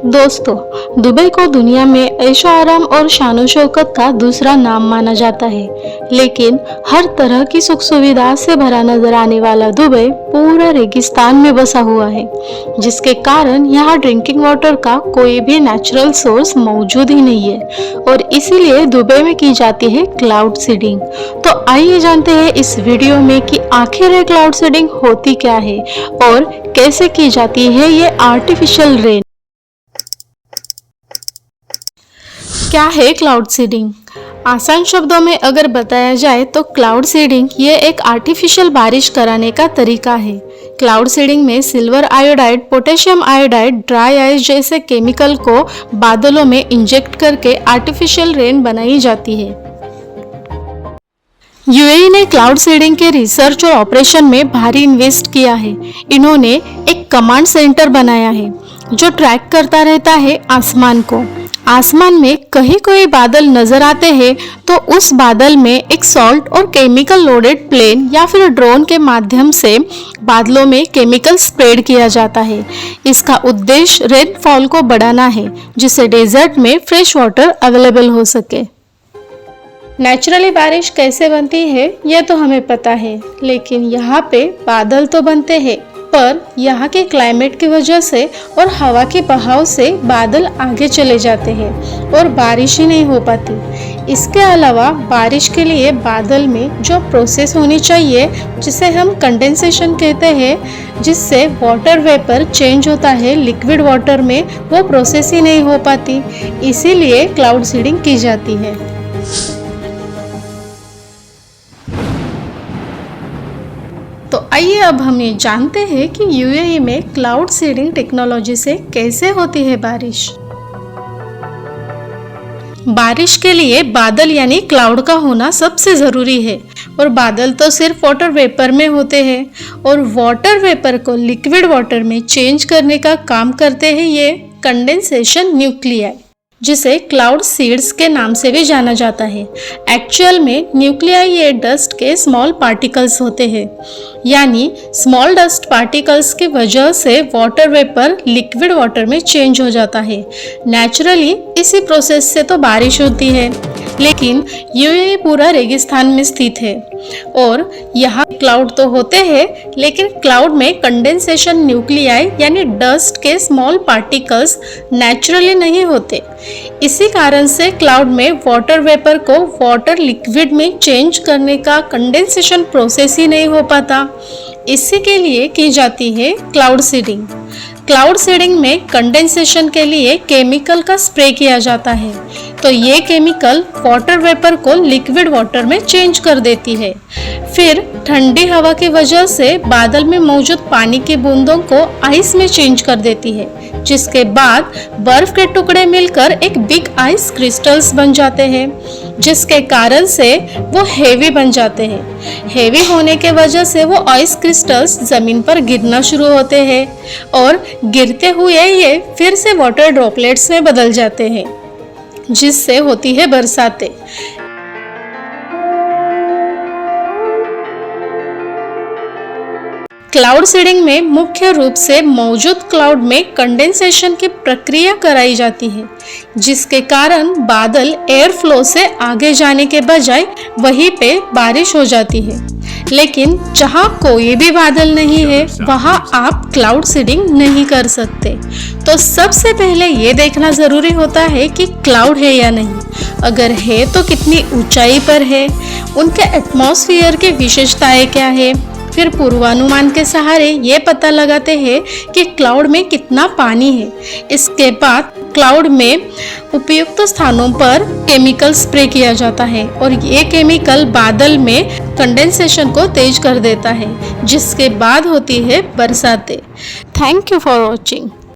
दोस्तों, दुबई को दुनिया में ऐशो आराम और शानो शौकत का दूसरा नाम माना जाता है, लेकिन हर तरह की सुख सुविधा से भरा नजर आने वाला दुबई पूरा रेगिस्तान में बसा हुआ है, जिसके कारण यहाँ ड्रिंकिंग वाटर का कोई भी नेचुरल सोर्स मौजूद ही नहीं है और इसीलिए दुबई में की जाती है क्लाउड सीडिंग। तो आइए जानते हैं इस वीडियो में कि आखिर ये क्लाउड सीडिंग होती क्या है और कैसे की जाती है ये आर्टिफिशियल रेन। क्या है क्लाउड सीडिंग? आसान शब्दों में अगर बताया जाए तो क्लाउड सीडिंग ये एक आर्टिफिशियल बारिश कराने का तरीका है। क्लाउड सीडिंग में silver iodide, potassium iodide, dry ice जैसे केमिकल को बादलों में इंजेक्ट करके आर्टिफिशियल रेन बनाई जाती है। यूएई ने क्लाउड सीडिंग के रिसर्च और ऑपरेशन में भारी इन्वेस्ट किया है। इन्होंने एक कमांड सेंटर बनाया है जो ट्रैक करता रहता है आसमान को। आसमान में कहीं कोई बादल नजर आते हैं तो उस बादल में एक सॉल्ट और केमिकल लोडेड प्लेन या फिर ड्रोन के माध्यम से बादलों में केमिकल स्प्रेड किया जाता है। इसका उद्देश्य रेनफॉल को बढ़ाना है, जिससे डेजर्ट में फ्रेश वाटर अवेलेबल हो सके। नेचुरली बारिश कैसे बनती है यह तो हमें पता है, लेकिन यहाँ पे बादल तो बनते हैं, पर यहाँ के क्लाइमेट की वजह से और हवा के बहाव से बादल आगे चले जाते हैं और बारिश ही नहीं हो पाती। इसके अलावा बारिश के लिए बादल में जो प्रोसेस होनी चाहिए, जिसे हम कंडेंसेशन कहते हैं, जिससे वाटर वेपर चेंज होता है लिक्विड वाटर में, वो प्रोसेस ही नहीं हो पाती। इसीलिए क्लाउड सीडिंग की जाती है। तो आइए अब हम ये जानते हैं कि यूएई में क्लाउड सीडिंग टेक्नोलॉजी से कैसे होती है बारिश। बारिश के लिए बादल यानी क्लाउड का होना सबसे ज़रूरी है, और बादल तो सिर्फ वाटर वेपर में होते हैं और वाटर वेपर को लिक्विड वाटर में चेंज करने का काम करते हैं ये कंडेंसेशन न्यूक्लियाई, जिसे क्लाउड सीड्स के नाम से भी जाना जाता है। एक्चुअल में न्यूक्लियाई ये डस्ट के स्मॉल पार्टिकल्स होते हैं, यानी स्मॉल डस्ट पार्टिकल्स की वजह से वाटर वेपर लिक्विड वाटर में चेंज हो जाता है। नेचुरली इसी प्रोसेस से तो बारिश होती है, लेकिन यूएई पूरा रेगिस्तान में स्थित है और यहाँ क्लाउड तो होते हैं, लेकिन क्लाउड में कंडेंसेशन न्यूक्लियाई यानी डस्ट के स्मॉल पार्टिकल्स नेचुरली नहीं होते। इसी कारण से क्लाउड में वाटर वेपर को वाटर लिक्विड में चेंज करने का कंडेंसेशन प्रोसेस ही नहीं हो पाता। इसी के लिए की जाती है क्लाउड सीडिंग। क्लाउड सीडिंग में कंडेंसेशन के लिए केमिकल का स्प्रे किया जाता है, तो ये केमिकल वाटर वेपर को लिक्विड वाटर में चेंज कर देती है। फिर ठंडी हवा की वजह से बादल में मौजूद पानी की बूंदों को आइस में चेंज कर देती है, जिसके बाद बर्फ के टुकड़े मिलकर एक बिग आइस क्रिस्टल्स बन जाते हैं, जिसके कारण से वो हेवी बन जाते हैं। हेवी होने के वजह से वो आइस क्रिस्टल्स जमीन पर गिरना शुरू होते हैं और गिरते हुए ये फिर से वाटर ड्रॉपलेट्स में बदल जाते हैं, जिससे होती है बरसातें। क्लाउड सीडिंग में मुख्य रूप से मौजूद क्लाउड में कंडेंसेशन की प्रक्रिया कराई जाती है, जिसके कारण बादल एयर फ्लो से आगे जाने के बजाय वहीं पे बारिश हो जाती है। लेकिन जहाँ कोई भी बादल नहीं है वहाँ आप क्लाउड सीडिंग नहीं कर सकते। तो सबसे पहले ये देखना ज़रूरी होता है कि क्लाउड है या नहीं। अगर है तो कितनी ऊंचाई पर है, उनके एटमॉस्फेयर की विशेषताएं क्या है। फिर पूर्वानुमान के सहारे ये पता लगाते हैं कि क्लाउड में कितना पानी है। इसके बाद क्लाउड में उपयुक्त स्थानों पर केमिकल स्प्रे किया जाता है और ये केमिकल बादल में कंडेंसेशन को तेज कर देता है, जिसके बाद होती है बरसातें। Thank you for watching.